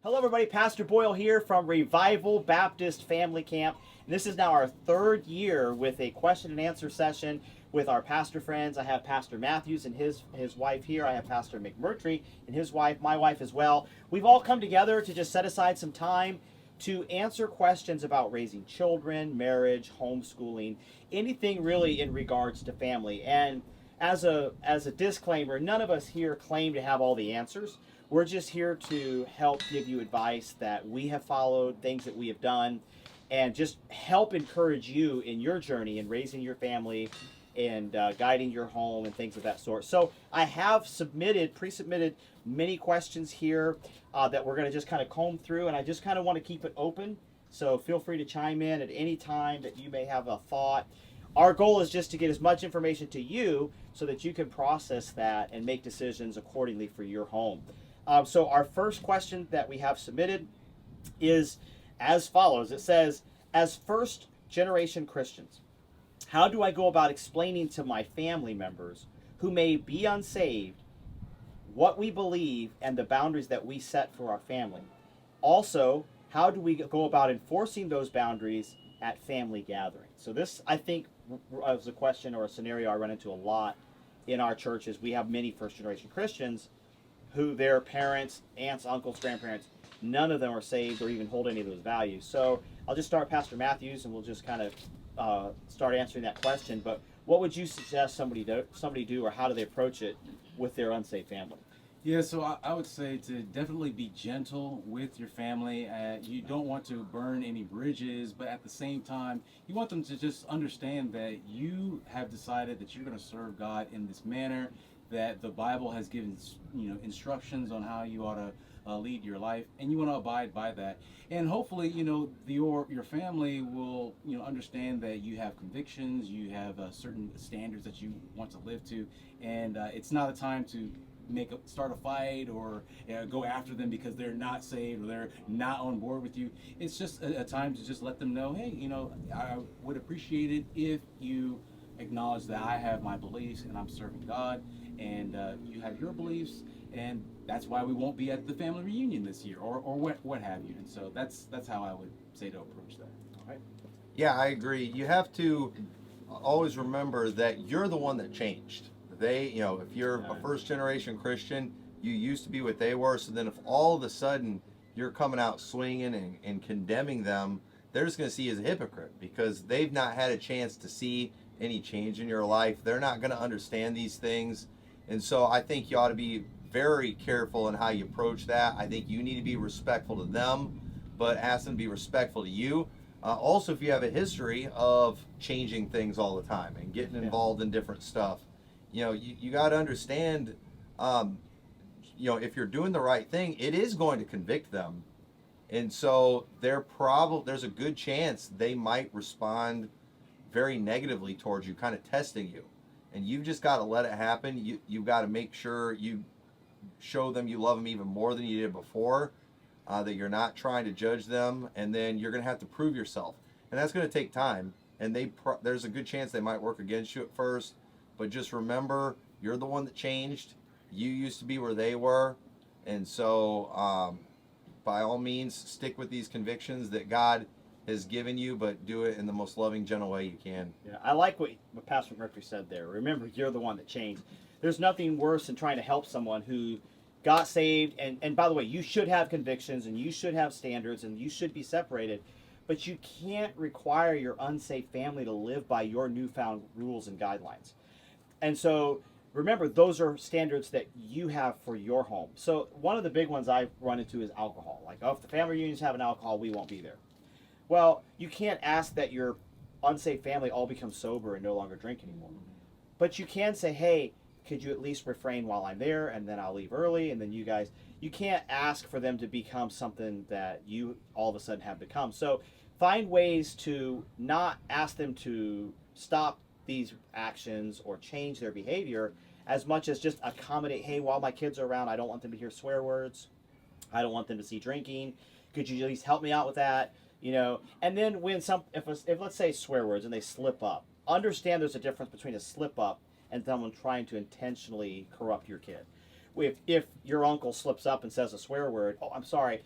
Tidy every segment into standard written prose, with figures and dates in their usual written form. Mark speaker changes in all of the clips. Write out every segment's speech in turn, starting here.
Speaker 1: Hello, everybody. Pastor Boyle here from Revival Baptist Family Camp. And this is now our third year with a question and answer session with our pastor friends. I have Pastor Matthews and his wife here. I have Pastor McMurtry and his wife, my wife as well. We've all come together to just set aside some time to answer questions about raising children, marriage, homeschooling, anything really in regards to family. And as a disclaimer, none of us here claim to have all the answers. We're just here to help give you advice that we have followed, things that we have done, and just help encourage you in your journey in raising your family and guiding your home and things of that sort. So I have pre-submitted many questions here that we're going to just kind of comb through, and I just kind of want to keep it open. So feel free to chime in at any time that you may have a thought. Our goal is just to get as much information to you so that you can process that and make decisions accordingly for your home. So our first question that we have submitted is as follows. It says, as first generation Christians, how do I go about explaining to my family members who may be unsaved what we believe and the boundaries that we set for our family? Also, how do we go about enforcing those boundaries at family gatherings? So this, I think, is a question or a scenario I run into a lot in our churches. We have many first generation Christians who their parents, aunts, uncles, grandparents, none of them are saved or even hold any of those values. So I'll just start Pastor Matthews and we'll just kind of start answering that question. But what would you suggest somebody do, or how do they approach it with their unsaved family?
Speaker 2: Yeah, so I would say to definitely be gentle with your family. You don't want to burn any bridges, but at the same time, you want them to just understand that you have decided that you're going to serve God in this manner, that the Bible has given instructions on how you ought to lead your life, and you want to abide by that. And hopefully, your family will understand that you have convictions, you have certain standards that you want to live to, and it's not a time to start a fight or go after them because they're not saved or they're not on board with you. It's just a time to just let them know, hey, I would appreciate it if you acknowledge that I have my beliefs and I'm serving God, and you have your beliefs, and that's why we won't be at the family reunion this year, or what have you. And so that's how I would say to approach that.
Speaker 1: All right.
Speaker 3: Yeah, I agree. You have to always remember that you're the one that changed. If you're a first generation Christian, you used to be what they were. So then if all of a sudden you're coming out swinging and condemning them, they're just going to see you as a hypocrite because they've not had a chance to see any change in your life. They're not going to understand these things. And so I think you ought to be very careful in how you approach that. I think you need to be respectful to them, but ask them to be respectful to you. Also, if you have a history of changing things all the time and getting involved in different stuff, you got to understand, if you're doing the right thing, it is going to convict them. And so there's a good chance they might respond very negatively towards you, kind of testing you. And you've just got to let it happen. You've got to make sure you show them you love them even more than you did before, that you're not trying to judge them, and then you're going to have to prove yourself. And that's going to take time. And there's a good chance they might work against you at first. But just remember, you're the one that changed. You used to be where they were. And so, by all means, stick with these convictions that God has given you, but do it in the most loving, gentle way you can.
Speaker 1: Yeah, I like what Pastor Murphy said there. Remember, you're the one that changed. There's nothing worse than trying to help someone who got saved. And by the way, you should have convictions, and you should have standards, and you should be separated. But you can't require your unsaved family to live by your newfound rules and guidelines. And so remember, those are standards that you have for your home. So one of the big ones I run into is alcohol. Like, if the family reunions have an alcohol, we won't be there. Well, you can't ask that your unsaved family all become sober and no longer drink anymore. But you can say, hey, could you at least refrain while I'm there, and then I'll leave early, and then you can't ask for them to become something that you all of a sudden have become. So find ways to not ask them to stop these actions or change their behavior as much as just accommodate, hey, while my kids are around, I don't want them to hear swear words. I don't want them to see drinking. Could you at least help me out with that? And then when if let's say swear words and they slip up, understand there's a difference between a slip up and someone trying to intentionally corrupt your kid. If your uncle slips up and says a swear word, oh, I'm sorry,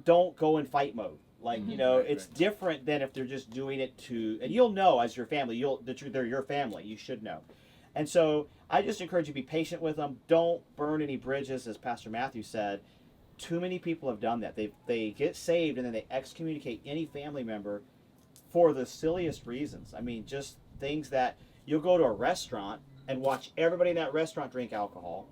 Speaker 1: don't go in fight mode. Like, you know,
Speaker 2: Right,
Speaker 1: it's
Speaker 2: right.
Speaker 1: different than if they're just doing it to, and you'll know as your family, they're your family. You should know. And so I just encourage you to be patient with them. Don't burn any bridges, as Pastor Matthew said. Too many people have done that. They get saved and then they excommunicate any family member for the silliest reasons. I mean, just things that you'll go to a restaurant and watch everybody in that restaurant drink alcohol,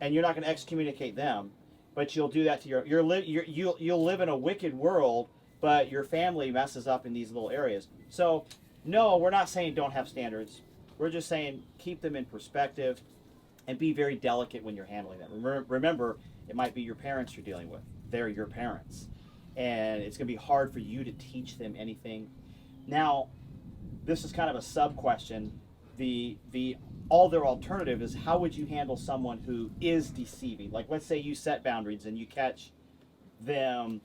Speaker 1: and you're not going to excommunicate them, but you'll do that to you'll live in a wicked world, but your family messes up in these little areas. So, no, we're not saying don't have standards. We're just saying keep them in perspective and be very delicate when you're handling them. Remember, it might be your parents you're dealing with. They're your parents. And it's going to be hard for you to teach them anything. Now, this is kind of a sub question. The other alternative is, how would you handle someone who is deceiving? Like, let's say you set boundaries and you catch them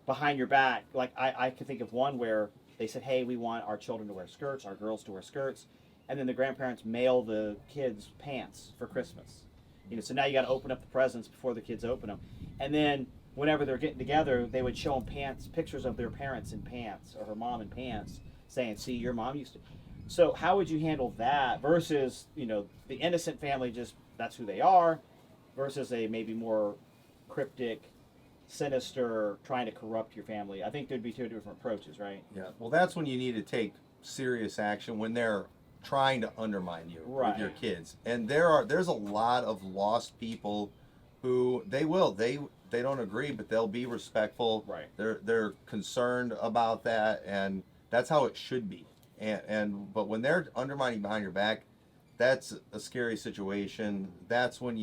Speaker 1: behind your back. Like, I could think of one where they said, hey, we want our children to wear skirts, our girls to wear skirts, and then the grandparents mail the kids pants for Christmas. You know, so now you got to open up the presents before the kids open them, and then whenever they're getting together, they would show them pictures of their parents in pants or her mom in pants, saying, "See, your mom used to." So how would you handle that versus, you know, the innocent family, just that's who they are, versus a maybe more cryptic, sinister, trying to corrupt your family? I think there'd be two different approaches, right?
Speaker 3: Yeah. Well, that's when you need to take serious action, when they're trying to undermine you
Speaker 1: Right.
Speaker 3: with your kids. And there's a lot of lost people who they don't agree, but they'll be respectful.
Speaker 1: Right.
Speaker 3: They're concerned about that, and that's how it should be. But when they're undermining behind your back, that's a scary situation. That's when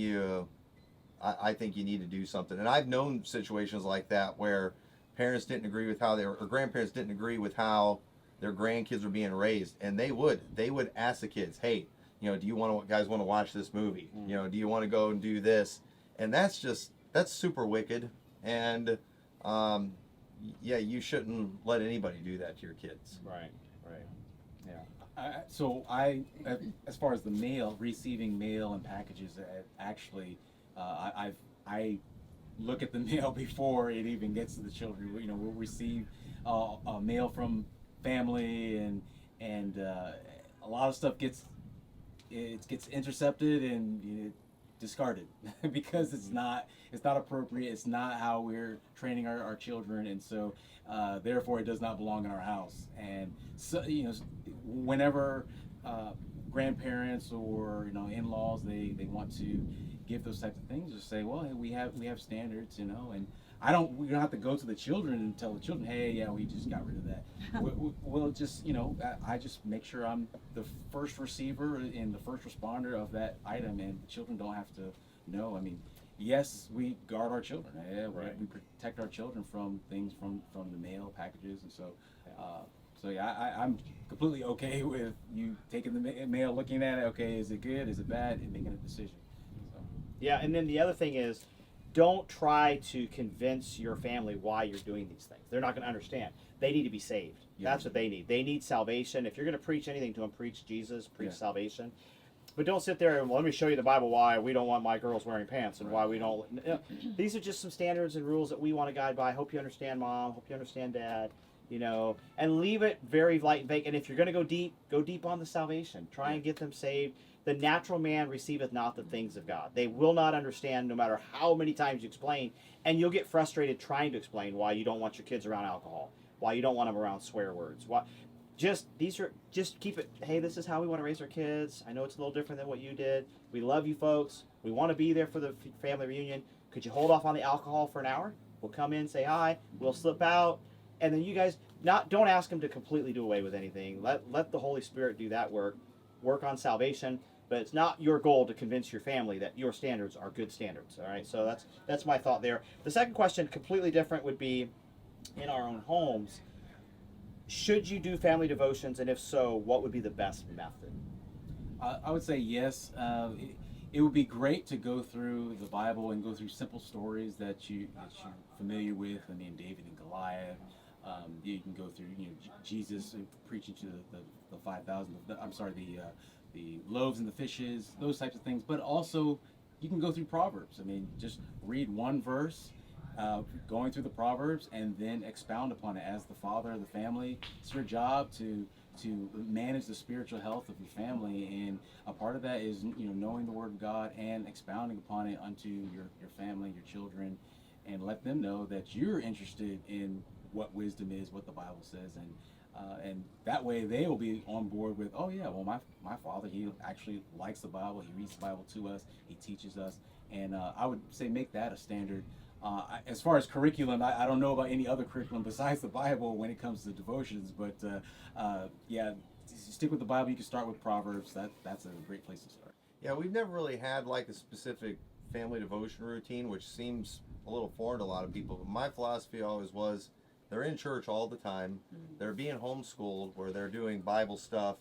Speaker 3: I think you need to do something. And I've known situations like that where parents didn't agree with how or grandparents didn't agree with how their grandkids were being raised, and they would ask the kids, hey, you know, do you guys want to watch this movie? You know, do you want to go and do this? And that's super wicked. And yeah, you shouldn't let anybody do that to your kids.
Speaker 1: Right. Yeah.
Speaker 2: As far as the mail, receiving mail and packages, actually, I look at the mail before it even gets to the children. You know, we'll receive mail from family, and a lot of stuff gets intercepted and discarded because it's not appropriate. It's not how we're training our children, and so therefore it does not belong in our house. And so, you know, whenever grandparents or, you know, in-laws, they want to give those types of things, just say, well, hey, we have standards, you know, and we don't have to go to the children and tell the children, hey, yeah, we just got rid of that. We'll just, you know, I just make sure I'm the first receiver and the first responder of that item, and the children don't have to know. I mean, yes, we guard our children. Yeah,
Speaker 1: Right.
Speaker 2: we protect our children from things from the mail packages, and so. So yeah, I'm completely okay with you taking the mail, looking at it. Okay, is it good? Is it bad? And making a decision. So.
Speaker 1: Yeah, and then the other thing is, don't try to convince your family why you're doing these things. They're not going to understand. They need to be saved.
Speaker 2: Yeah.
Speaker 1: That's what they need. They need salvation. If you're going to preach anything to them, preach Jesus, preach salvation. But don't sit there and, well, let me show you the Bible why we don't want my girls wearing pants and why we don't. These are just some standards and rules that we want to guide by. Hope you understand, Mom. Hope you understand, Dad. You know, and leave it very light and vague. And if you're going to go deep on the salvation. Try and get them saved. The natural man receiveth not the things of God. They will not understand no matter how many times you explain. And you'll get frustrated trying to explain why you don't want your kids around alcohol, why you don't want them around swear words. Just keep it, hey, this is how we want to raise our kids. I know it's a little different than what you did. We love you folks. We want to be there for the family reunion. Could you hold off on the alcohol for an hour? We'll come in, say hi. We'll slip out. And then you guys don't ask them to completely do away with anything. Let the Holy Spirit do that work. Work on salvation, but it's not your goal to convince your family that your standards are good standards. All right, so that's my thought there. The second question, completely different, would be in our own homes. Should you do family devotions, and if so, what would be the best method?
Speaker 2: I would say yes. It would be great to go through the Bible and go through simple stories that you're familiar with. I mean, David and Goliath. You can go through, you know, Jesus preaching to the 5,000. The loaves and the fishes, those types of things. But also, you can go through Proverbs. I mean, just read one verse going through the Proverbs and then expound upon it as the father of the family. It's your job to manage the spiritual health of your family, and a part of that is knowing the Word of God and expounding upon it unto your family, your children, and let them know that you're interested in what wisdom is, what the Bible says, and that way they will be on board with, oh yeah, well my father, he actually likes the Bible, he reads the Bible to us, he teaches us, and I would say make that a standard. As far as curriculum, I don't know about any other curriculum besides the Bible when it comes to devotions, but yeah, stick with the Bible. You can start with Proverbs. That's a great place to start.
Speaker 3: Yeah, we've never really had like a specific family devotion routine, which seems a little foreign to a lot of people. But my philosophy always was they're in church all the time. They're being homeschooled where they're doing Bible stuff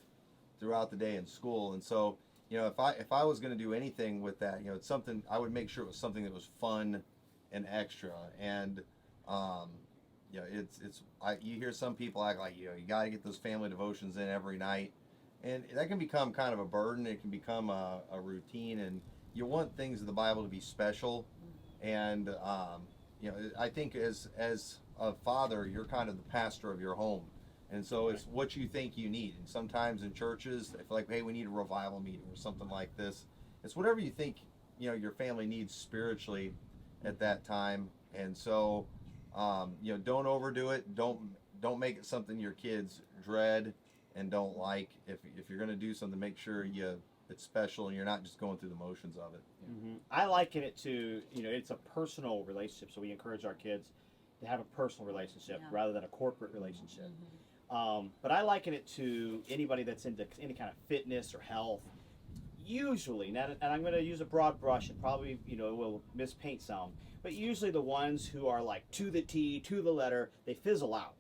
Speaker 3: throughout the day in school. And so, if I was going to do anything with that, it's something I would make sure it was something that was fun and extra. And you hear some people act like you got to get those family devotions in every night, and that can become kind of a burden. It can become a routine, and you want things in the Bible to be special. And I think as a father, you're kind of the pastor of your home, and so it's what you think you need. And sometimes in churches, if like, hey, we need a revival meeting or something like this, it's whatever you think your family needs spiritually at that time. And so don't overdo it. Don't make it something your kids dread and don't like. If you're going to do something, make sure it's special and you're not just going through the motions of it.
Speaker 1: Mm-hmm. I liken it to, it's a personal relationship, so we encourage our kids to have a personal relationship rather than a corporate relationship. But I liken it to anybody that's into any kind of fitness or health. Usually, and I'm going to use a broad brush and probably, will mispaint some, but usually the ones who are like to the T, to the letter, they fizzle out.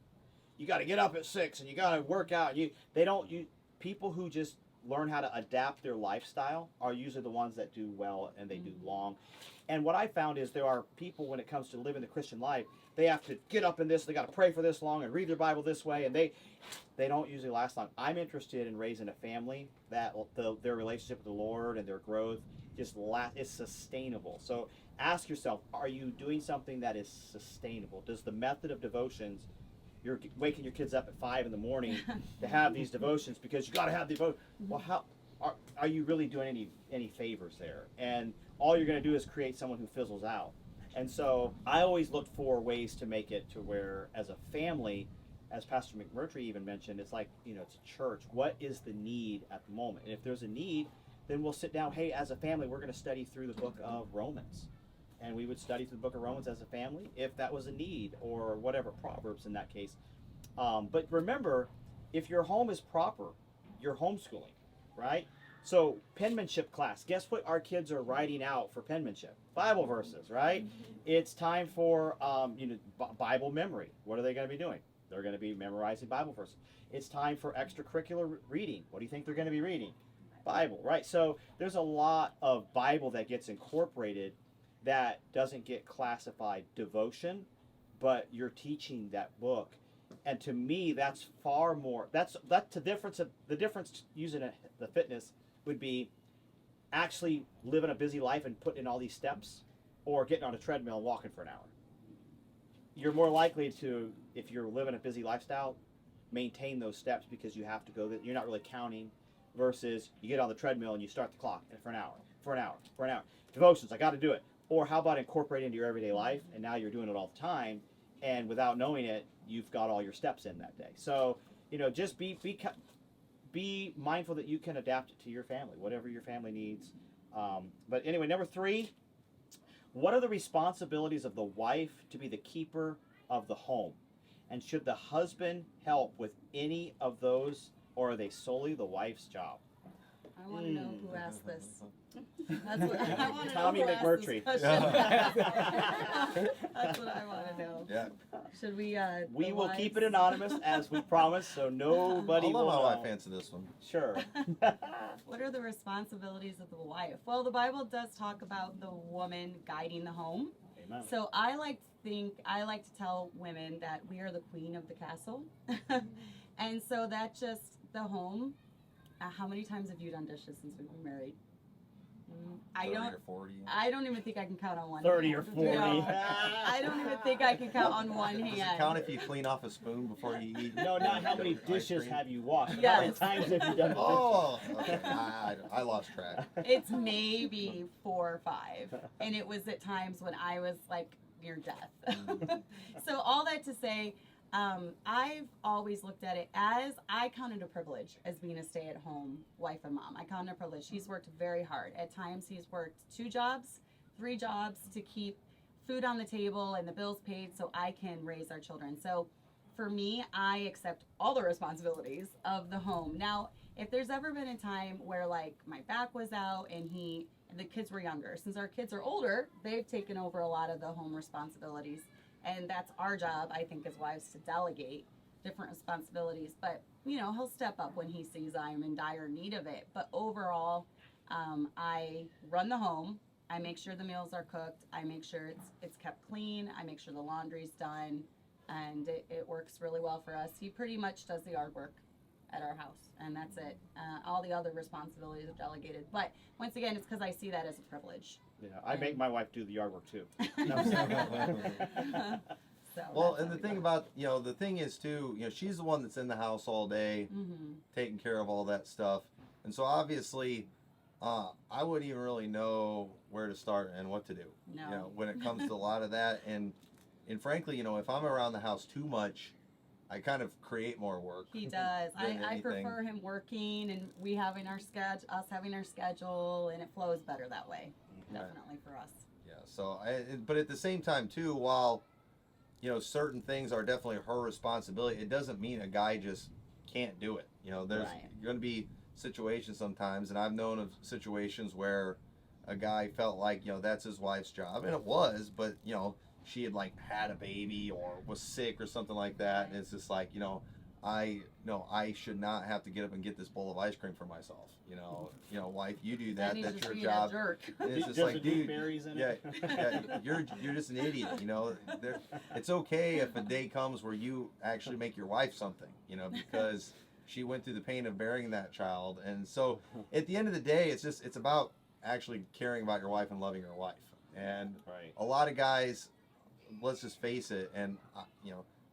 Speaker 1: You got to get up at 6 and you got to work out. People who just learn how to adapt their lifestyle are usually the ones that do well and they do long. And what I found is there are people, when it comes to living the Christian life, they have to get up in this, they got to pray for this long and read their Bible this way, and they don't usually last long. I'm interested in raising a family that their relationship with the Lord and their growth is sustainable. So ask yourself, are you doing something that is sustainable? Does the method of devotions, you're waking your kids up at 5 in the morning to have these devotions because you got to have the devotion. Well, how are you really doing any favors there? And all you're going to do is create someone who fizzles out. And so I always look for ways to make it to where, as a family, as Pastor McMurtry even mentioned, it's like, it's a church. What is the need at the moment? And if there's a need, then we'll sit down. Hey, as a family, we're going to study through the book of Romans. And we would study through the book of Romans as a family if that was a need, or whatever, Proverbs in that case. But remember, if your home is proper, you're homeschooling, right? So penmanship class, guess what our kids are writing out for penmanship? Bible verses, right? It's time for Bible memory. What are they going to be doing? They're going to be memorizing Bible verses. It's time for extracurricular reading. What do you think they're going to be reading? Bible, right? So there's a lot of Bible that gets incorporated that doesn't get classified devotion, but you're teaching that book. And to me, that's far more. That's the difference. The difference using the fitness would be actually living a busy life and putting in all these steps, or getting on a treadmill and walking for an hour. You're more likely to, if you're living a busy lifestyle, maintain those steps because you have to go. You're not really counting. Versus you get on the treadmill and you start the clock for an hour. Devotions, I got to do it. Or how about incorporate into your everyday life, and now you're doing it all the time, and without knowing it, you've got all your steps in that day. So, just be mindful that you can adapt it to your family, whatever your family needs. But anyway, number 3, what are the responsibilities of the wife to be the keeper of the home? And should the husband help with any of those, or are they solely the wife's job?
Speaker 4: I want to know who asked this. That's what I want to know.
Speaker 1: Tommy
Speaker 4: who asked
Speaker 1: McMurtry.
Speaker 4: this question. That's what I want to know.
Speaker 3: Yeah.
Speaker 4: Should we?
Speaker 1: We will keep it anonymous as we promised, so nobody
Speaker 3: I'll
Speaker 1: will
Speaker 3: let my
Speaker 1: know.
Speaker 3: wife answer this one.
Speaker 1: Sure.
Speaker 4: What are the responsibilities of the wife? Well, the Bible does talk about the woman guiding the home.
Speaker 1: Amen.
Speaker 4: So I like to tell women that we are the queen of the castle. And so that just, the home, how many times have you done dishes since we've been married? I
Speaker 3: 30
Speaker 4: don't.
Speaker 3: or 40.
Speaker 4: I don't even think I can count on one.
Speaker 1: 30
Speaker 4: hand.
Speaker 1: or 40.
Speaker 4: No, I don't even think I can count on one
Speaker 3: Does it
Speaker 4: hand.
Speaker 3: count if you clean off a spoon before you eat?
Speaker 1: No, not how many
Speaker 3: ice
Speaker 1: dishes
Speaker 3: cream?
Speaker 1: have you washed. How many
Speaker 4: Yes.
Speaker 1: times have you done the
Speaker 3: Oh, okay. I lost track.
Speaker 4: It's maybe 4 or 5, and it was at times when I was like near death. So all that to say, I've always looked at it as I counted a privilege as being a stay-at-home wife and mom. I counted a privilege. He's worked very hard. At times, he's worked 2 jobs, 3 jobs to keep food on the table and the bills paid so I can raise our children. So for me, I accept all the responsibilities of the home. Now, if there's ever been a time where like my back was out and the kids were younger, since our kids are older, they've taken over a lot of the home responsibilities. And that's our job, I think, as wives to delegate different responsibilities. But, you know, he'll step up when he sees I'm in dire need of it. But overall, I run the home. I make sure the meals are cooked. I make sure it's kept clean. I make sure the laundry's done. And it works really well for us. He pretty much does the yard work at our house. And that's it. All the other responsibilities are delegated. But once again, it's because I see that as a privilege.
Speaker 1: Yeah, I make my wife do the yard work too.
Speaker 4: So
Speaker 3: Well,
Speaker 4: that's
Speaker 3: and
Speaker 4: how
Speaker 3: the
Speaker 4: we
Speaker 3: thing
Speaker 4: go.
Speaker 3: about, the thing is too, she's the one that's in the house all day, taking care of all that stuff. And so obviously, I wouldn't even really know where to start and what to do.
Speaker 4: No.
Speaker 3: When it comes to a lot of that. And frankly, if I'm around the house too much, I kind of create more work.
Speaker 4: He does.
Speaker 3: than
Speaker 4: I
Speaker 3: anything.
Speaker 4: prefer him working and we having our schedule, us having our schedule, and it flows better that way. Definitely for us.
Speaker 3: Yeah. So, but at the same time too, while certain things are definitely her responsibility, it doesn't mean a guy just can't do it. There's
Speaker 4: Right.
Speaker 3: going to be situations sometimes, and I've known of situations where a guy felt like that's his wife's job, and it was, but she had like had a baby or was sick or something like that, and it's just like I should not have to get up and get this bowl of ice cream for myself. Wife, you do that.
Speaker 4: Then he's
Speaker 3: That's
Speaker 4: just
Speaker 3: your
Speaker 4: being
Speaker 3: job.
Speaker 4: a jerk.
Speaker 3: And it's just
Speaker 1: Does
Speaker 3: like,
Speaker 1: it need
Speaker 3: dude,
Speaker 1: berries in
Speaker 3: yeah,
Speaker 1: it?
Speaker 3: yeah, you're just an idiot. It's okay if a day comes where you actually make your wife something, because she went through the pain of bearing that child. And so at the end of the day, it's about actually caring about your wife and loving your wife. And
Speaker 1: Right.
Speaker 3: a lot of guys, let's just face it, and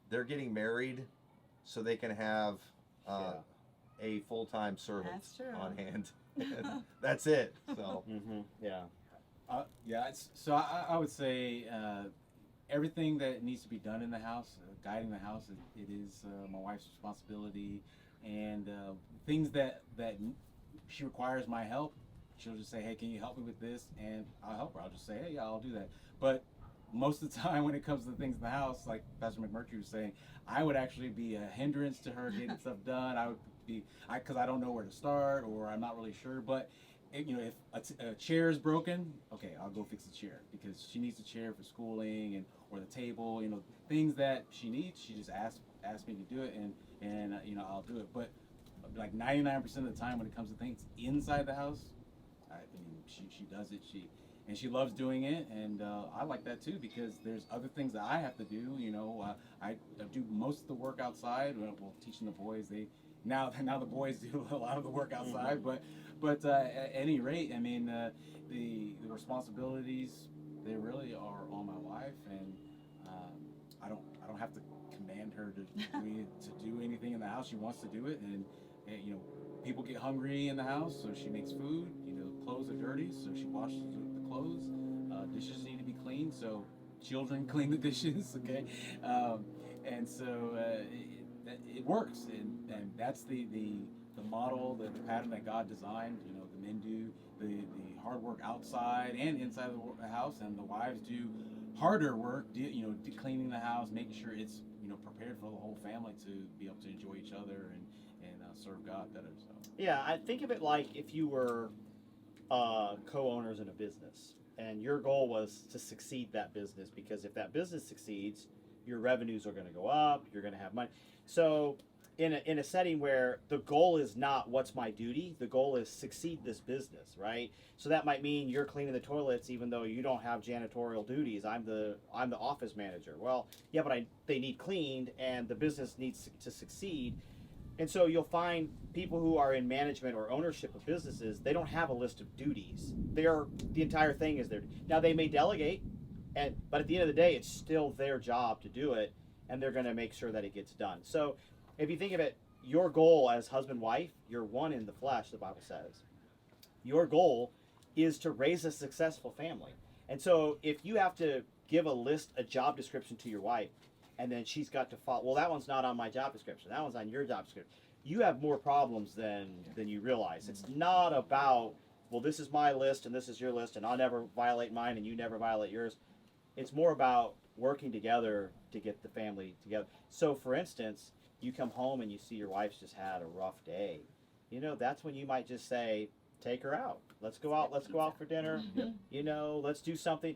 Speaker 3: they're getting married so they can have a full-time servant
Speaker 4: That's true.
Speaker 3: on hand. And that's it. So.
Speaker 1: Yeah.
Speaker 2: So I would say everything that needs to be done in the house, guiding the house, it is my wife's responsibility, and things that she requires my help, she'll just say, hey, can you help me with this? And I'll help her. I'll just say, hey, yeah, I'll do that. But most of the time when it comes to the things in the house, like Pastor McMurtry was saying, I would actually be a hindrance to her getting stuff done. I would be, because I don't know where to start, or I'm not really sure. But if a chair is broken, okay, I'll go fix the chair, because she needs a chair for schooling, or the table, things that she needs. She just asks me to do it, and I'll do it. But like 99% of the time when it comes to things inside the house, she does it. She loves doing it, and I like that too, because there's other things that I have to do. I do most of the work outside. Well, teaching the boys, now the boys do a lot of the work outside. But at any rate, the responsibilities, they really are on my wife, and I don't have to command her to do anything in the house. She wants to do it, and people get hungry in the house, so she makes food. Clothes are dirty, so she washes the clothes. Dishes need to be cleaned, so children clean the dishes. Okay, and so it works, and that's the model, the pattern that God designed. The men do the hard work outside and inside the house, and the wives do harder work. Cleaning the house, making sure it's prepared for the whole family to be able to enjoy each other and serve God better. So
Speaker 1: Yeah, I think of it like if you were co-owners in a business, and your goal was to succeed that business, because if that business succeeds, your revenues are going to go up, you're going to have money. So in a setting where the goal is not what's my duty, the goal is succeed this business, right? So that might mean you're cleaning the toilets even though you don't have janitorial duties. I'm the office manager. Well, yeah, but they need cleaned, and the business needs to succeed. And so you'll find people who are in management or ownership of businesses, they don't have a list of duties. The entire thing is their. Now they may delegate, but at the end of the day, it's still their job to do it, and they're going to make sure that it gets done. So if you think of it, your goal as husband wife, you're one in the flesh, the Bible says. Your goal is to raise a successful family. And so if you have to give a job description to your wife, and then she's got to follow, well, that one's not on my job description, that one's on your job description, you have more problems than you realize. It's not about, well, this is my list and this is your list and I'll never violate mine and you never violate yours. It's more about working together to get the family together. So for instance, you come home and you see your wife's just had a rough day. That's when you might just say, take her out. Let's go out for dinner. Let's do something.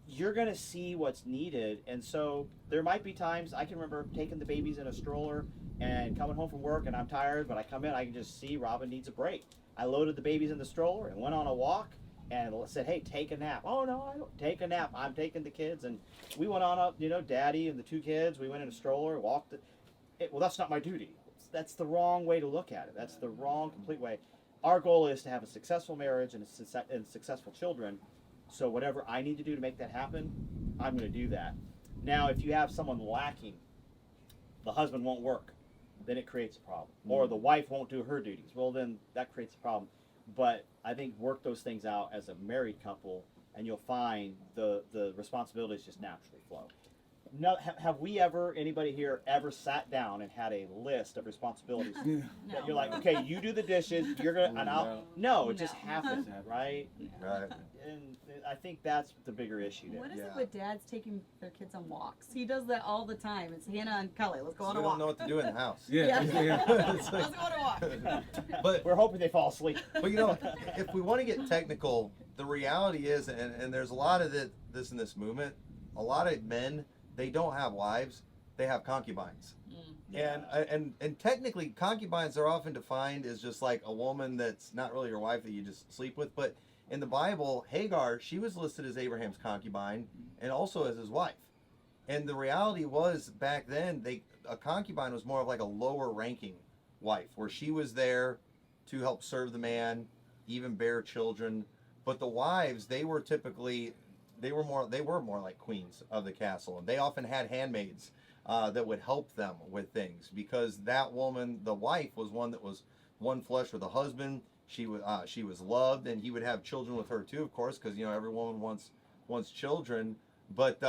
Speaker 1: You're going to see what's needed. And so there might be times, I can remember taking the babies in a stroller and coming home from work and I'm tired, but I come in, I can just see Robin needs a break. I loaded the babies in the stroller and went on a walk and said, hey, take a nap. Oh, no, I don't take a nap. I'm taking the kids. And we went on up, Daddy and the two kids, we went in a stroller, walked. Well, that's not my duty. That's the wrong way to look at it. That's the wrong, complete way. Our goal is to have a successful marriage and successful children. So whatever I need to do to make that happen, I'm going to do that. Now, if you have someone lacking, the husband won't work, then it creates a problem. Or the wife won't do her duties. Well, then that creates a problem. But I think work those things out as a married couple, and you'll find the responsibilities just naturally flow. No, have we anybody here ever sat down and had a list of responsibilities that you're like, okay, you do the dishes, you're gonna, and I'll, no, it just happens, right?
Speaker 3: Right.
Speaker 1: And I think that's the bigger issue there.
Speaker 4: What is it with dads taking their kids on walks? He does that all the time. It's Hannah and Kelly. Let's go on a
Speaker 3: We
Speaker 4: walk.
Speaker 3: don't know what to do in the house.
Speaker 2: Yeah.
Speaker 4: Let's go on a walk.
Speaker 3: But
Speaker 1: We're hoping they fall asleep.
Speaker 3: if we want to get technical, the reality is, and there's a lot of this in this movement, a lot of men, they don't have wives, they have concubines. And technically, concubines are often defined as just like a woman that's not really your wife that you just sleep with. But in the Bible, Hagar, she was listed as Abraham's concubine and also as his wife. And the reality was back then, a concubine was more of like a lower ranking wife, where she was there to help serve the man, even bear children. But the wives, they were more like queens of the castle, and they often had handmaids that would help them with things, because that woman, the wife, was one that was one flesh with a husband. She was loved, and he would have children with her too, of course, because every woman wants children. But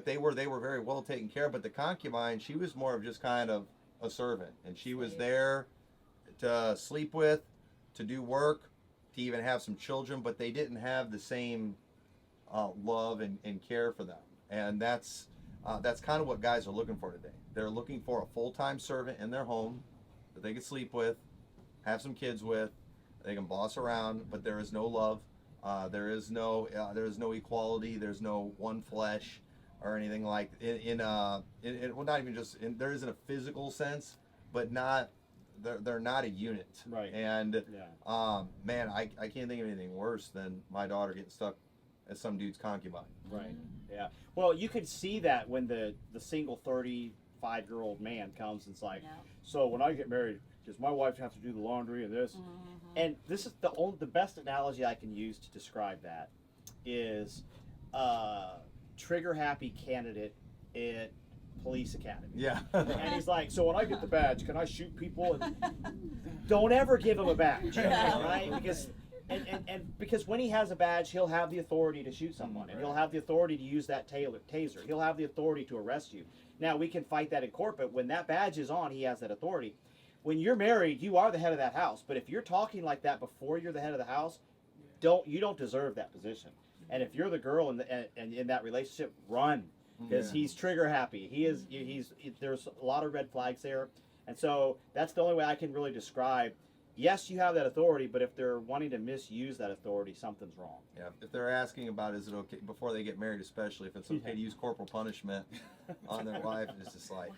Speaker 3: they were very well taken care of. But the concubine, she was more of just kind of a servant, and she was there to sleep with, to do work, to even have some children. But they didn't have the same love and care for them. And that's kind of what guys are looking for today. They're looking for a full-time servant in their home that they can sleep with, have some kids with, they can boss around, but there is no love. There is no equality. There's no one flesh or anything like well, not even just there isn't a physical sense, but they're not a unit.
Speaker 1: Right.
Speaker 3: And man, I can't think of anything worse than my daughter getting stuck as some dude's concubine.
Speaker 1: Right. Yeah. Well, you could see that when the single 35-year-old man comes and it's like, so when I get married, does my wife have to do the laundry and this? And this is the best analogy I can use to describe that is trigger happy candidate at police academy.
Speaker 3: Yeah.
Speaker 1: And he's like, so when I get the badge, can I shoot people? And don't ever give him a badge, right? Because when he has a badge, he'll have the authority to shoot someone, and he'll have the authority to use that taser. He'll have the authority to arrest you. Now, we can fight that in court, but when that badge is on, he has that authority. When you're married, you are the head of that house. But if you're talking like that before you're the head of the house, you don't deserve that position. And if you're the girl in that relationship, run, because he's trigger happy. There's a lot of red flags there, and so that's the only way I can really describe. Yes, you have that authority, but if they're wanting to misuse that authority, something's wrong.
Speaker 3: Yeah, if they're asking about is it okay before they get married, especially if it's okay to use corporal punishment on their wife, it's just like,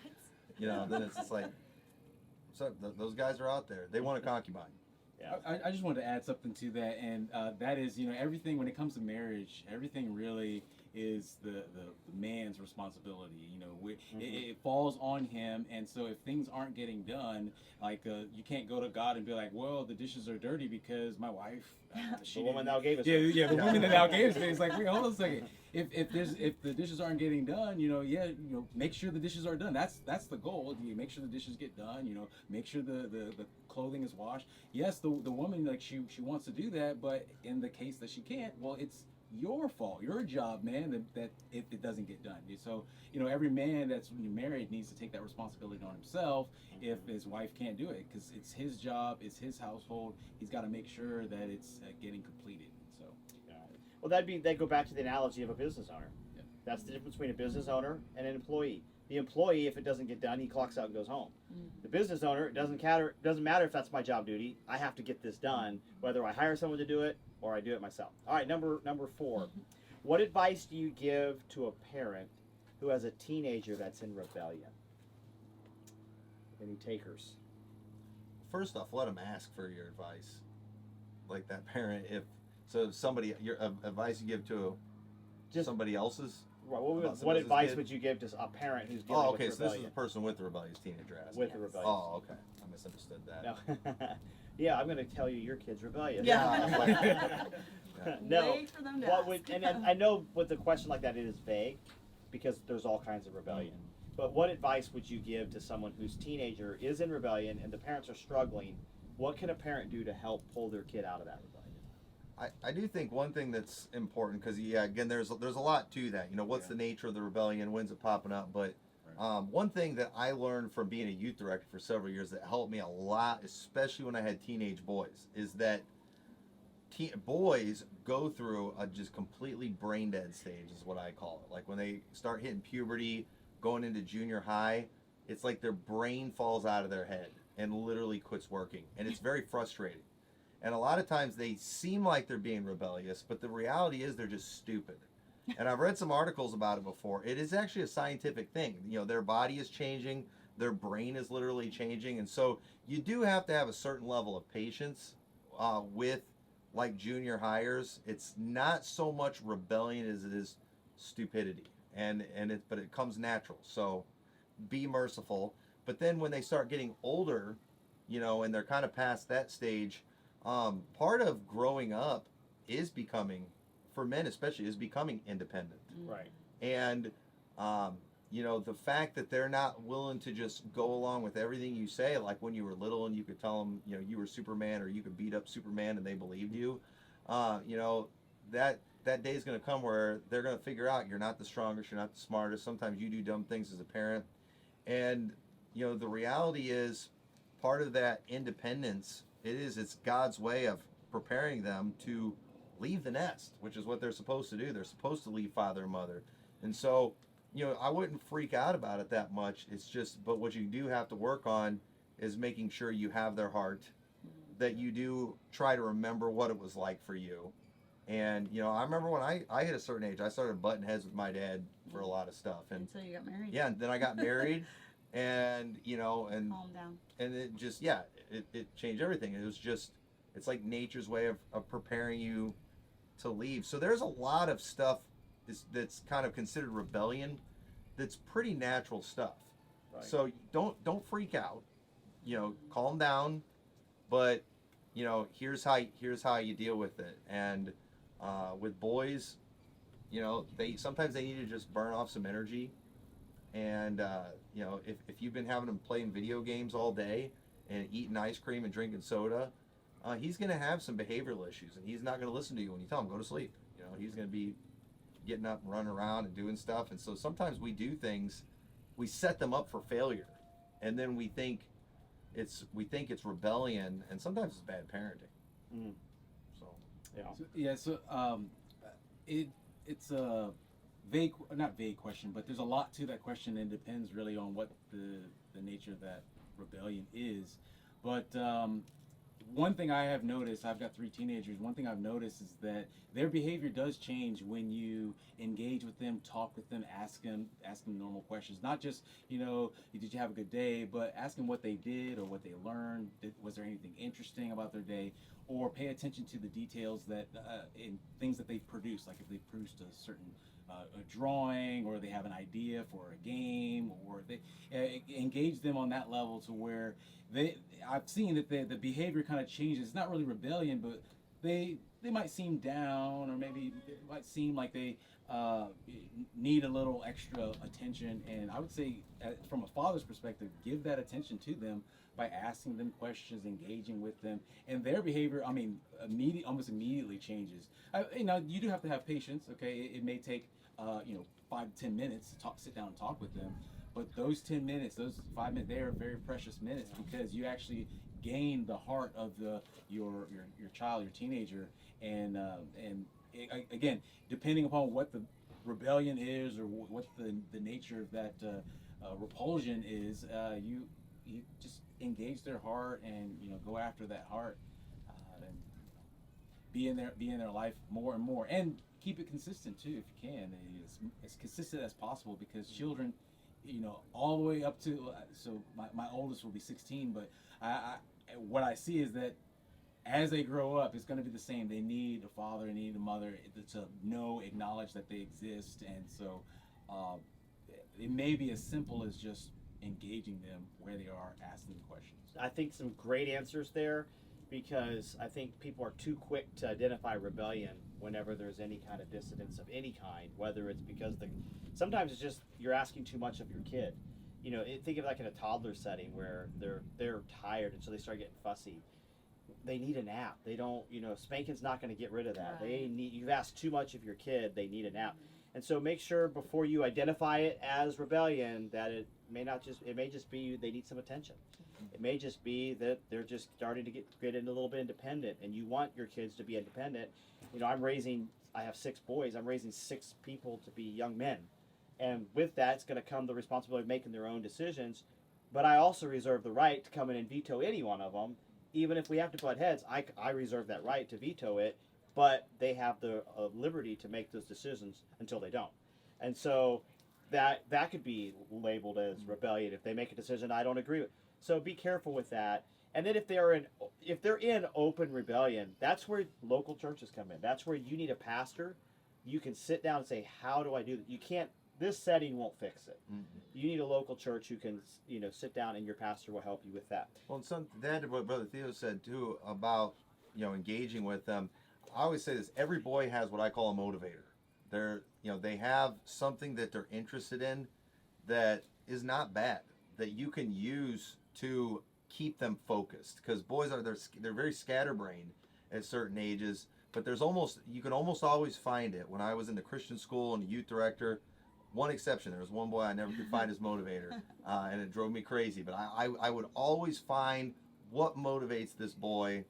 Speaker 3: then it's just like, so those guys are out there. They want a concubine.
Speaker 1: Yeah.
Speaker 2: I just wanted to add something to that, and that is, everything when it comes to marriage, everything really is the man's responsibility. You know, it falls on him, and so if things aren't getting done, like you can't go to God and be like, well, the dishes are dirty because my wife,
Speaker 1: the woman thou gavest.
Speaker 2: Yeah, the woman that thou gavest me. It's like, wait, hold on a second. If the dishes aren't getting done, make sure the dishes are done. That's the goal. You make sure the dishes get done. Make sure the clothing is washed. Yes, the woman, like she wants to do that, but in the case that she can't, well, it's your fault, your job, man, that if it doesn't get done. So every man that's married needs to take that responsibility on himself if his wife can't do it, because it's his job, it's his household. He's got to make sure that it's getting completed. So
Speaker 1: well, that'd go back to the analogy of a business owner.
Speaker 2: Yeah.
Speaker 1: That's the difference between a business owner and an employee. The employee, if it doesn't get done, he clocks out and goes home. The business owner, it doesn't matter if that's my job duty. I have to get this done, whether I hire someone to do it or I do it myself. All right, number 4. What advice do you give to a parent who has a teenager that's in rebellion? Any takers?
Speaker 3: First off, let them ask for your advice. Like that parent, if somebody, your advice you give to somebody else's.
Speaker 1: Right, what advice would you give to a parent who's dealing with rebellion?
Speaker 3: So this is the person with the rebellious teenager asking.
Speaker 1: With the rebellious.
Speaker 3: Oh, okay. I misunderstood that.
Speaker 1: No. Yeah, I'm going to tell you your kid's rebellious.
Speaker 4: Yeah.
Speaker 1: No.
Speaker 4: Wait for them to
Speaker 1: What
Speaker 4: ask.
Speaker 1: would, and I know with a question like that it is vague because there's all kinds of rebellion. But what advice would you give to someone whose teenager is in rebellion and the parents are struggling? What can a parent do to help pull their kid out of that rebellion?
Speaker 3: I do think one thing that's important, because again, there's a lot to that. What's the nature of the rebellion? When's it popping up? But one thing that I learned from being a youth director for several years that helped me a lot, especially when I had teenage boys, is that boys go through a just completely brain dead stage, is what I call it. Like when they start hitting puberty, going into junior high, it's like their brain falls out of their head and literally quits working, and it's very frustrating. And a lot of times they seem like they're being rebellious, but the reality is they're just stupid. And I've read some articles about it before. It is actually a scientific thing. Their body is changing, their brain is literally changing, and so you do have to have a certain level of patience with like junior hires. It's not so much rebellion as it is stupidity, but it comes natural. So be merciful. But then when they start getting older, and they're kind of past that stage, part of growing up is becoming, for men especially, is becoming independent.
Speaker 1: Right.
Speaker 3: And the fact that they're not willing to just go along with everything you say, like when you were little and you could tell them, you were Superman, or you could beat up Superman and they believed you, that day is going to come where they're going to figure out you're not the strongest, you're not the smartest. Sometimes you do dumb things as a parent. And, the reality is part of that independence, it's God's way of preparing them to leave the nest, which is what they're supposed to do. They're supposed to leave father and mother. And so, I wouldn't freak out about it that much. It's just, but what you do have to work on is making sure you have their heart, that you do try to remember what it was like for you. And, I remember when I hit a certain age, I started butting heads with my dad for a lot of stuff. And
Speaker 4: Until you got married.
Speaker 3: yeah, and then I got married and, and
Speaker 4: Calm down.
Speaker 3: and it just, it changed everything. It was just, it's like nature's way of preparing you to leave. So there's a lot of stuff that's kind of considered rebellion that's pretty natural stuff.
Speaker 1: Right.
Speaker 3: So don't freak out, calm down, but here's how you deal with it. And with boys, sometimes they need to just burn off some energy. And if you've been having him playing video games all day and eating ice cream and drinking soda, he's going to have some behavioral issues, and he's not going to listen to you when you tell him go to sleep. He's going to be getting up and running around and doing stuff. And so sometimes we do things, we set them up for failure, and then we think it's rebellion, and sometimes it's bad parenting.
Speaker 1: Mm.
Speaker 3: So
Speaker 2: it's a not vague question, but there's a lot to that question, and it depends really on what the nature of that rebellion is. But one thing I have noticed, I've got 3 teenagers, one thing I've noticed is that their behavior does change when you engage with them, talk with them, ask them normal questions. Not just, did you have a good day, but ask them what they did or what they learned. Was there anything interesting about their day? Or pay attention to the details that in things that they've produced, like if they've produced a certain a drawing, or they have an idea for a game, or they engage them on that level to where I've seen that the behavior kind of changes. It's not really rebellion, but they might seem down, or maybe it might seem like they need a little extra attention. And I would say, from a father's perspective, give that attention to them by asking them questions, engaging with them, and their behavior, I mean, almost immediately changes. You do have to have patience. Okay, it may take 5 to 10 minutes to sit down and talk with them, but those 10 minutes, those 5 minutes, they are very precious minutes, because you actually gain the heart of your child, your teenager, and again, depending upon what the rebellion is, or what the nature of that repulsion is, you just engage their heart, and go after that heart, and be in their life more and more, and keep it consistent too, if you can, as consistent as possible, because children, all the way up to so my oldest will be 16, but what I see is that as they grow up, it's going to be the same. They need a father, they need a mother to acknowledge that they exist, and so it may be as simple as just engaging them where they are, asking them questions.
Speaker 1: I think some great answers there, because I think people are too quick to identify rebellion whenever there's any kind of dissidence of any kind, whether it's because sometimes it's just you're asking too much of your kid. Think of like in a toddler setting where they're tired, and so they start getting fussy. They need a nap. They don't, spanking's not going to get rid of that.
Speaker 4: Right.
Speaker 1: You've asked too much of your kid. They need a nap. And so make sure before you identify it as rebellion that it may just be they need some attention. It may just be that they're just starting to get a little bit independent, and you want your kids to be independent. I have 6 boys. I'm raising 6 people to be young men. And with that, it's going to come the responsibility of making their own decisions. But I also reserve the right to come in and veto any one of them. Even if we have to butt heads, I reserve that right to veto it. But they have the liberty to make those decisions until they don't. And so that could be labeled as rebellion if they make a decision I don't agree with. So be careful with that. And then if they're in open rebellion, that's where local churches come in. That's where you need a pastor. You can sit down and say, how do I do that? You can't. This setting won't fix it. Mm-hmm. You need a local church who can, sit down, and your pastor will help you with that.
Speaker 3: Well, that what Brother Theo said too about, engaging with them. I always say this: every boy has what I call a motivator. They have something that they're interested in that is not bad, that you can use to keep them focused. Because boys they're very scatterbrained at certain ages, but you can almost always find it. When I was in the Christian school and the youth director, one exception, there was one boy I never could find his motivator, and it drove me crazy. But I would always find what motivates this boy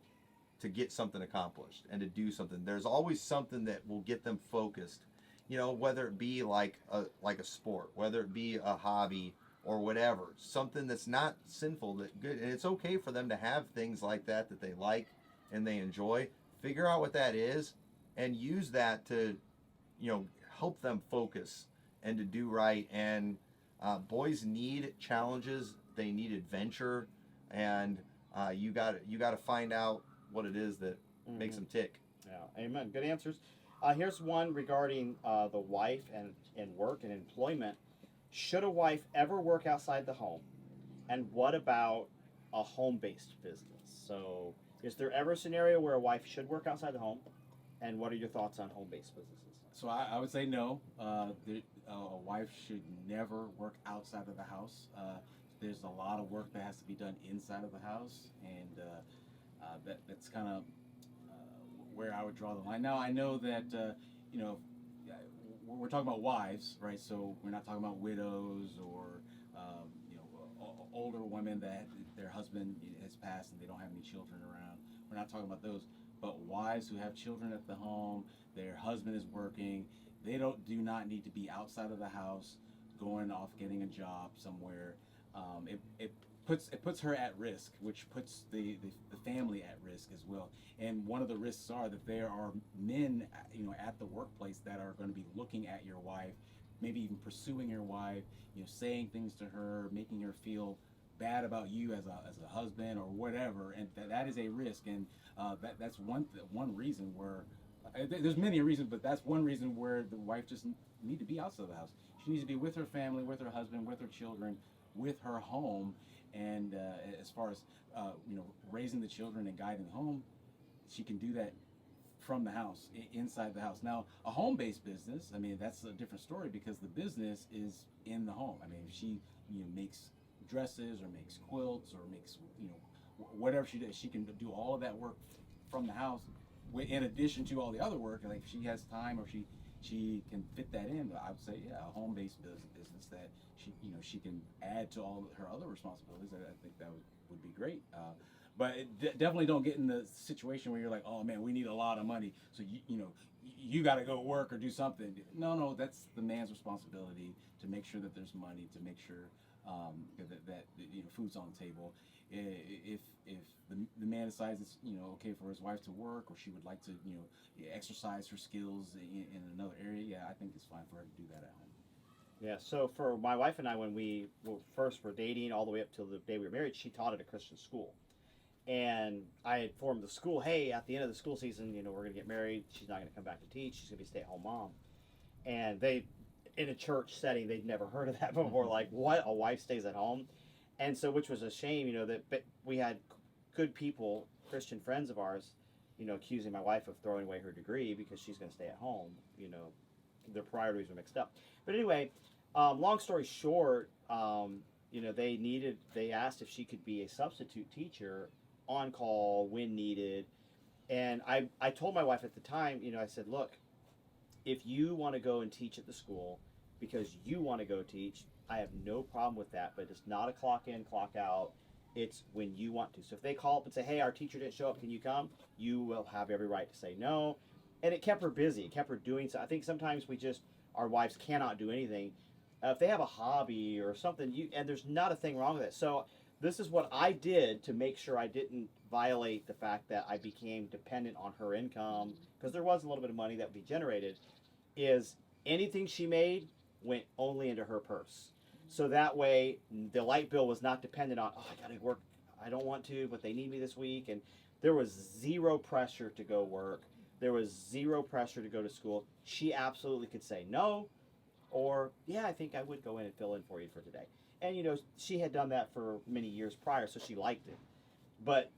Speaker 3: to get something accomplished and to do something. There's always something that will get them focused, whether it be like a sport, whether it be a hobby or whatever, something that's not sinful, that good. And it's okay for them to have things like that they like and they enjoy. Figure out what that is and use that to, help them focus and to do right. And boys need challenges, they need adventure, and you got to find out what it is that makes them tick.
Speaker 1: Yeah, amen. Good answers. Here's one regarding the wife and work and employment. Should a wife ever work outside the home? And what about a home-based business? So is there ever a scenario where a wife should work outside the home? And what are your thoughts on home-based businesses?
Speaker 2: So I would say no. A wife should never work outside of the house. There's a lot of work that has to be done inside of the house, and that's kind of where I would draw the line. Now I know that we're talking about wives, right? So we're not talking about widows or older women that their husband has passed and they don't have any children around. We're not talking about those. But wives who have children at the home, their husband is working, they do not need to be outside of the house, going off getting a job somewhere. It puts her at risk, which puts the family at risk as well. And one of the risks are that there are men, at the workplace that are going to be looking at your wife, maybe even pursuing your wife, saying things to her, making her feel bad about you as a husband or whatever, and that is a risk. And that's one reason where there's many reasons, but that's one reason where the wife just need to be outside of the house. She needs to be with her family, with her husband, with her children, with her home. And as far as raising the children and guiding the home, she can do that from the house, inside the house. Now, a home-based business, I mean, that's a different story because the business is in the home. I mean, if she makes dresses or makes quilts or makes whatever she does, she can do all of that work from the house in addition to all the other work. Like if she has time or she can fit that in. But I would say, yeah, a home-based business that she can add to all her other responsibilities. I think that would be great. But definitely don't get in the situation where you're like, oh man, we need a lot of money, so you got to go work or do something. No, that's the man's responsibility to make sure that there's money, to make sure that food's on the table. If the man decides it's okay for his wife to work, or she would like to exercise her skills in another area, yeah, I think it's fine for her to do that at home.
Speaker 1: Yeah, so for my wife and I, when we first were dating all the way up till the day we were married, she taught at a Christian school. And I had informed the school, hey, at the end of the school season, we're going to get married. She's not going to come back to teach. She's going to be a stay-at-home mom. And they, in a church setting, they'd never heard of that before. Like, what? A wife stays at home? And so, which was a shame, that we had good people, Christian friends of ours, accusing my wife of throwing away her degree because she's going to stay at home. Their priorities were mixed up. But anyway, long story short, they asked if she could be a substitute teacher on call when needed. And I told my wife at the time, I said, look, if you want to go and teach at the school because you want to go teach, I have no problem with that, but it's not a clock in, clock out. It's when you want to. So if they call up and say, hey, our teacher didn't show up, can you come? You will have every right to say no. And it kept her busy. It kept her doing so. I think sometimes our wives cannot do anything. If they have a hobby or something, and there's not a thing wrong with it. So this is what I did to make sure I didn't violate the fact that I became dependent on her income, because there was a little bit of money that would be generated, is anything she made went only into her purse. So that way the light bill was not dependent on, I got to work, I don't want to, but they need me this week. And there was zero pressure to go work. There was zero pressure to go to school. She absolutely could say no, or, yeah, I think I would go in and fill in for you for today. And, she had done that for many years prior, so she liked it. But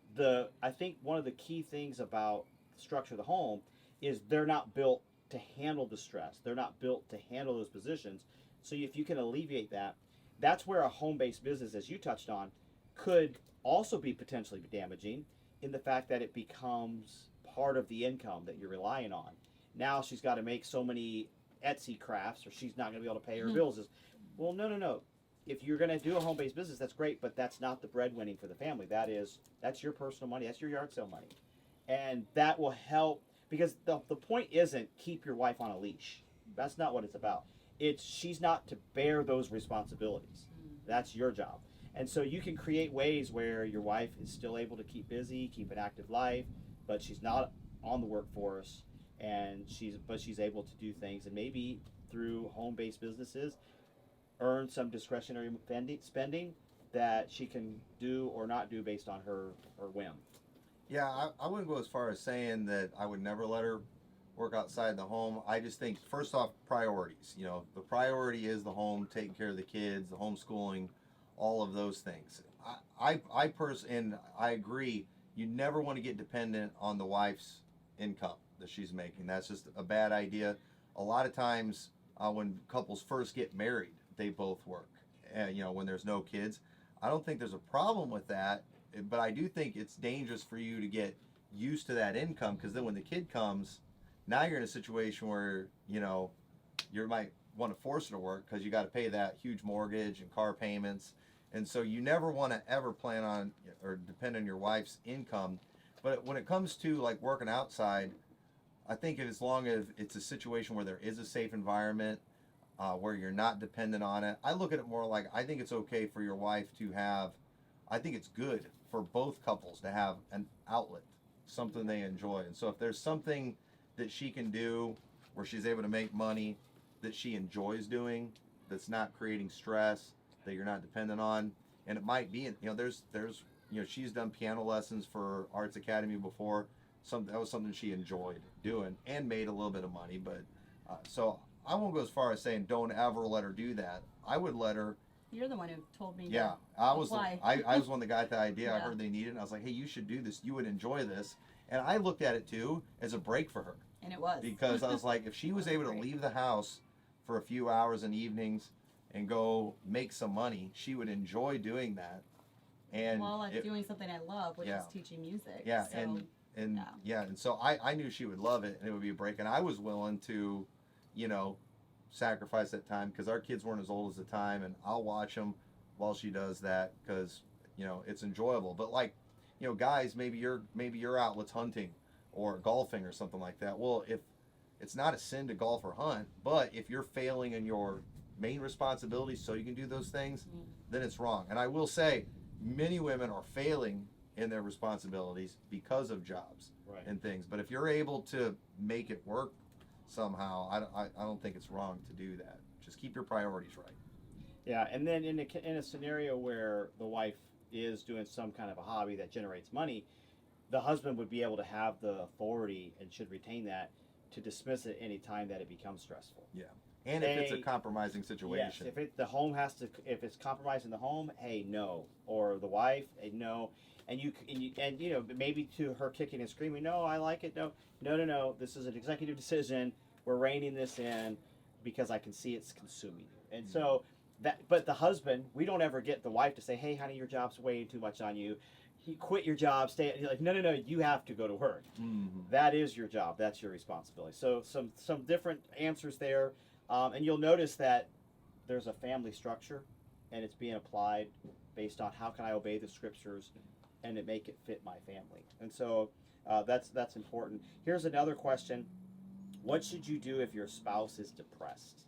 Speaker 1: I think one of the key things about the structure of the home is they're not built to handle the stress. They're not built to handle those positions. So if you can alleviate that, that's where a home-based business, as you touched on, could also be potentially damaging in the fact that it becomes part of the income that you're relying on. Now she's got to make so many Etsy crafts, or she's not going to be able to pay her bills. Well, no. If you're going to do a home-based business, that's great, but that's not the breadwinning for the family. That's your personal money. That's your yard sale money. And that will help, because the point isn't keep your wife on a leash. That's not what it's about. She's not to bear those responsibilities. That's your job. And so you can create ways where your wife is still able to keep busy, keep an active life, but she's not on the workforce, and she's able to do things, and maybe through home-based businesses earn some discretionary spending that she can do or not do based on her whim.
Speaker 3: Yeah, I wouldn't go as far as saying that I would never let her work outside the home. I just think, first off, priorities. The priority is the home, taking care of the kids, the homeschooling, all of those things. I personally, and I agree, you never want to get dependent on the wife's income that she's making. That's just a bad idea. A lot of times when couples first get married, they both work, when there's no kids. I don't think there's a problem with that, but I do think it's dangerous for you to get used to that income, because then when the kid comes, now you're in a situation where, you might want to force her to work because you got to pay that huge mortgage and car payments. And so you never want to ever plan on or depend on your wife's income. But when it comes to like working outside, I think as long as it's a situation where there is a safe environment, where you're not dependent on it, I look at it more like, I think it's okay for your wife to have, I think it's good for both couples to have an outlet, something they enjoy. And so if there's something that she can do where she's able to make money that she enjoys doing, that's not creating stress, that you're not dependent on, and it might be, there's she's done piano lessons for Arts Academy before. That was something she enjoyed doing and made a little bit of money. But so I won't go as far as saying don't ever let her do that. I would let her.
Speaker 4: You're the one who told me.
Speaker 3: Yeah,
Speaker 4: to
Speaker 3: I was
Speaker 4: apply.
Speaker 3: I was one that got the idea. I
Speaker 4: Yeah.
Speaker 3: heard they needed it, and I was like, hey, you should do this. You would enjoy this. And I looked at it too as a break for her.
Speaker 4: And it was.
Speaker 3: Because I was like, if she was able to
Speaker 4: Great.
Speaker 3: leave the house for a few hours in evenings and go make some money, she would enjoy doing that. And
Speaker 4: well, it's doing something I love, which
Speaker 3: yeah.
Speaker 4: is teaching music.
Speaker 3: yeah,
Speaker 4: So,
Speaker 3: and
Speaker 4: yeah.
Speaker 3: and so I knew she would love it and it would be a break, and I was willing to, you know, sacrifice that time because our kids weren't as old as the time, and I'll watch them while she does that because, you know, it's enjoyable. But like, you know, guys, maybe your outlet's hunting or golfing or something like that. Well, if it's not a sin to golf or hunt, but if you're failing in your main responsibilities so you can do those things, then it's wrong. And I will say, many women are failing in their responsibilities because of jobs
Speaker 1: Right.
Speaker 3: and things. But if you're able to make it work somehow, I don't think it's wrong to do that. Just keep your priorities right.
Speaker 1: Yeah, and then in a scenario where the wife is doing some kind of a hobby that generates money, the husband would be able to have the authority and should retain that to dismiss it any time that it becomes stressful.
Speaker 3: Yeah. And if it's a
Speaker 1: They-
Speaker 3: compromising
Speaker 1: Yes,
Speaker 3: situation.
Speaker 1: if it's compromising the home, hey, no, or the wife, hey, no, and you know, maybe to her kicking and screaming, no, I like it, no, this is an executive decision, we're reining this in because I can see it's consuming you, and so but the husband, we don't ever get the wife to say, hey, honey, your job's weighing too much on you. You quit your job, stay. You're like, no, you have to go to work.
Speaker 3: Mm-hmm.
Speaker 1: That is your job. That's your responsibility. So some different answers there, and you'll notice that there's a family structure, and it's being applied based on how can I obey the scriptures, and it make it fit my family. And so that's important. Here's another question: what should you do if your spouse is depressed?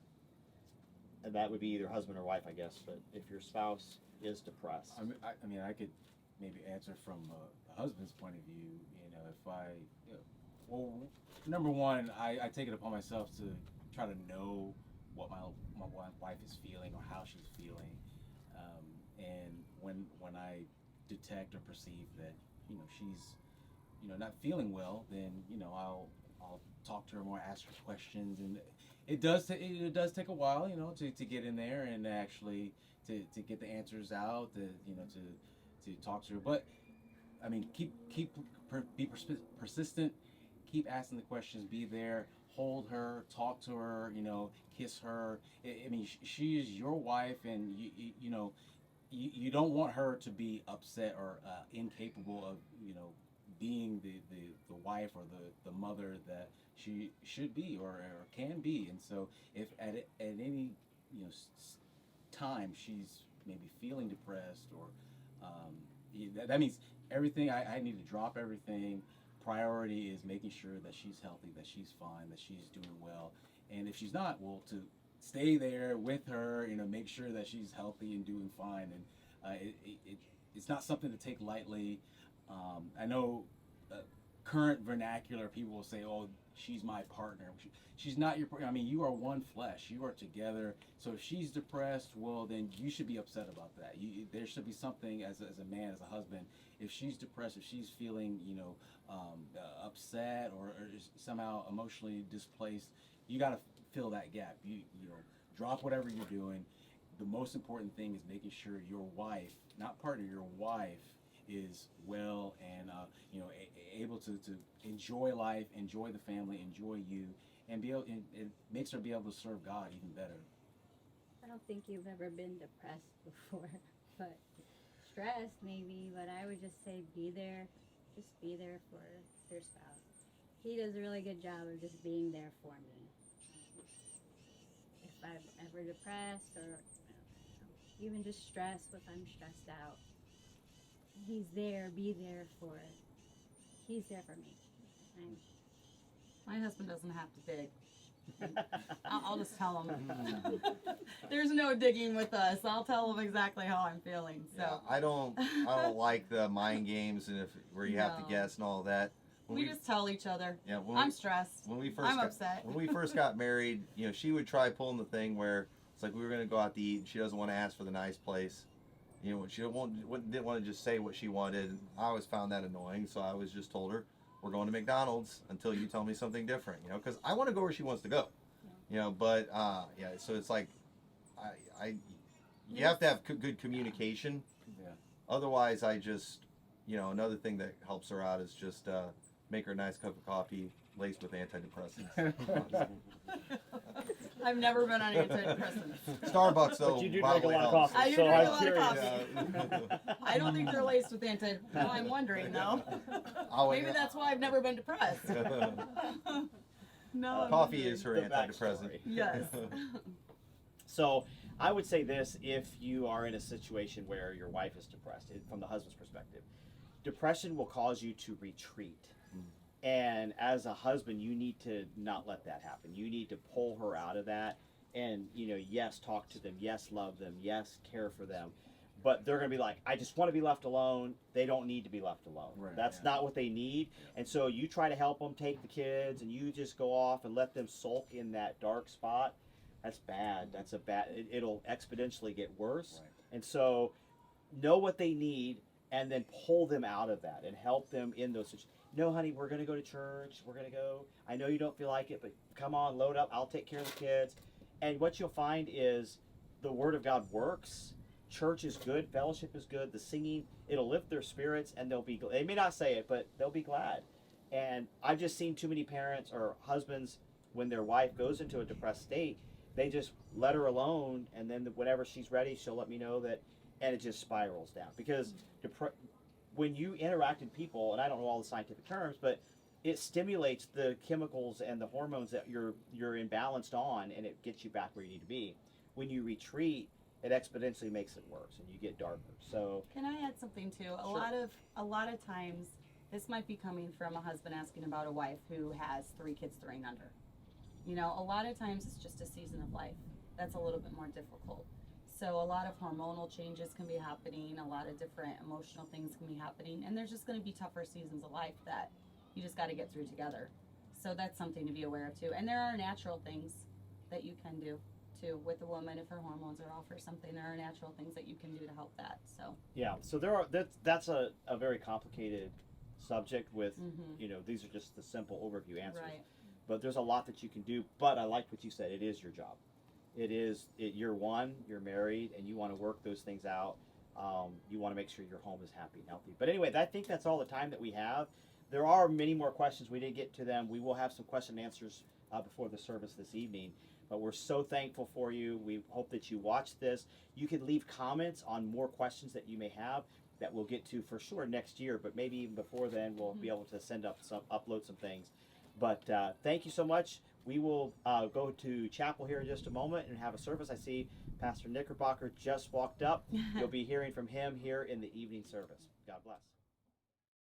Speaker 1: And that would be either husband or wife, I guess. But if your spouse is depressed,
Speaker 2: I mean, I could maybe answer from the husband's point of view. You know, if I, you know, well, number one, I take it upon myself to try to know what my wife is feeling or how she's feeling, and when I detect or perceive that, you know, she's, you know, not feeling well, then, you know, I'll talk to her more, ask her questions, and it does take a while, you know, to get in there and actually to get the answers out, you know, to talk to her. But I mean, be persistent, keep asking the questions, be there, hold her, talk to her, you know, kiss her. I mean, she is your wife, and you know, you don't want her to be upset or incapable of, you know, being the wife or the mother that she should be or can be. And so if at any, you know, time she's maybe feeling depressed or that means everything, I need to drop everything. Priority is making sure that she's healthy, that she's fine, that she's doing well. And if she's not, well, to stay there with her, you know, make sure that she's healthy and doing fine. And it's not something to take lightly. I know current vernacular, people will say, oh, she's my partner. She's not your partner. I mean, you are one flesh. You are together. So if she's depressed, well, then you should be upset about that. There should be something as a man, as a husband. If she's depressed, if she's feeling, you know, upset or somehow emotionally displaced, you got to fill that gap. You know, drop whatever you're doing. The most important thing is making sure your wife, not partner, your wife is well and you know, able to enjoy life, enjoy the family, enjoy you, and be able. And it makes her be able to serve God even better.
Speaker 5: I don't think you've ever been depressed before, but stressed maybe. But I would just say be there, just be there for your spouse. He does a really good job of just being there for me. If I'm ever depressed or even just stressed, if I'm stressed out, he's there, be there for it. He's there for me.
Speaker 4: My husband doesn't have to dig. I'll just tell him. There's no digging with us. I'll tell him exactly how I'm feeling. So
Speaker 3: Yeah, I don't like the mind games and where you have to
Speaker 4: No.
Speaker 3: guess and all that.
Speaker 4: we just tell each other.
Speaker 3: Yeah, when
Speaker 4: I'm stressed.
Speaker 3: when we first
Speaker 4: I'm
Speaker 3: got,
Speaker 4: upset.
Speaker 3: when we first got married, you know, she would try pulling the thing where it's like we were gonna go out to eat and she doesn't want to ask for the nice place. You know, she didn't want to just say what she wanted. I always found that annoying, so I always just told her, we're going to McDonald's until you tell me something different, you know, because I want to go where she wants to go. You know, but yeah, so it's like you have to have good communication.
Speaker 2: Yeah.
Speaker 3: Otherwise, another thing that helps her out is just make her a nice cup of coffee laced with antidepressants.
Speaker 4: I've never been on antidepressants.
Speaker 3: Starbucks, though,
Speaker 1: But you do drink a
Speaker 3: probably
Speaker 1: lot of
Speaker 3: helps.
Speaker 1: coffee,
Speaker 4: I do
Speaker 1: so
Speaker 4: drink a
Speaker 1: I'm
Speaker 4: lot of
Speaker 1: curious.
Speaker 3: Yeah.
Speaker 4: I don't think they're laced with Now I'm wondering though. Maybe that's why I've never been depressed. No. I'm
Speaker 3: Coffee
Speaker 4: wondering.
Speaker 3: is her
Speaker 1: The
Speaker 3: antidepressant.
Speaker 1: backstory.
Speaker 4: Yes.
Speaker 1: So I would say this: if you are in a situation where your wife is depressed, from the husband's perspective, depression will cause you to retreat. And as a husband, you need to not let that happen. You need to pull her out of that, and yes, talk to them, yes, love them, yes, care for them. But they're going to be like, I just want to be left alone. They don't need to be left alone.
Speaker 2: Right,
Speaker 1: That's
Speaker 2: yeah.
Speaker 1: not what they need. And so you try to help them take the kids, and you just go off and let them sulk in that dark spot. That's bad. That's a bad. It'll exponentially get worse.
Speaker 2: Right.
Speaker 1: And so know what they need, and then pull them out of that and help them in those situations. No, honey, we're going to go to church. We're going to go. I know you don't feel like it, but come on, load up. I'll take care of the kids. And what you'll find is the Word of God works. Church is good. Fellowship is good. The singing, it'll lift their spirits, and they may not say it, but they'll be glad. And I've just seen too many parents or husbands, when their wife goes into a depressed state, they just let her alone, and then whenever she's ready, she'll let me know that, and it just spirals down. Because when you interact with people, and I don't know all the scientific terms, but it stimulates the chemicals and the hormones that you're imbalanced on, and it gets you back where you need to be. When you retreat, it exponentially makes it worse, and you get darker. So
Speaker 4: Can I add something too? A
Speaker 1: Sure.
Speaker 4: lot of times, this might be coming from a husband asking about a wife who has 3 kids 3 and under. A lot of times it's just a season of life that's a little bit more difficult. So a lot of hormonal changes can be happening, a lot of different emotional things can be happening, and there's just going to be tougher seasons of life that you just got to get through together. So that's something to be aware of too. And there are natural things that you can do too with a woman if her hormones are off or something. There are natural things that you can do to help that. So
Speaker 1: yeah, so that's a very complicated subject with these are just the simple overview answers.
Speaker 4: right.
Speaker 1: But there's a lot that you can do. But I like what you said. It is your job. You're you're married, and you want to work those things out. You want to make sure your home is happy and healthy. But anyway, I think that's all the time that we have. There are many more questions. We didn't get to them. We will have some question and answers before the service this evening. But we're so thankful for you. We hope that you watch this. You can leave comments on more questions that you may have that we'll get to for sure next year. But maybe even before then, we'll be able to upload some things. But thank you so much. We will go to chapel here in just a moment and have a service. I see Pastor Knickerbocker just walked up. You'll be hearing from him here in the evening service. God bless.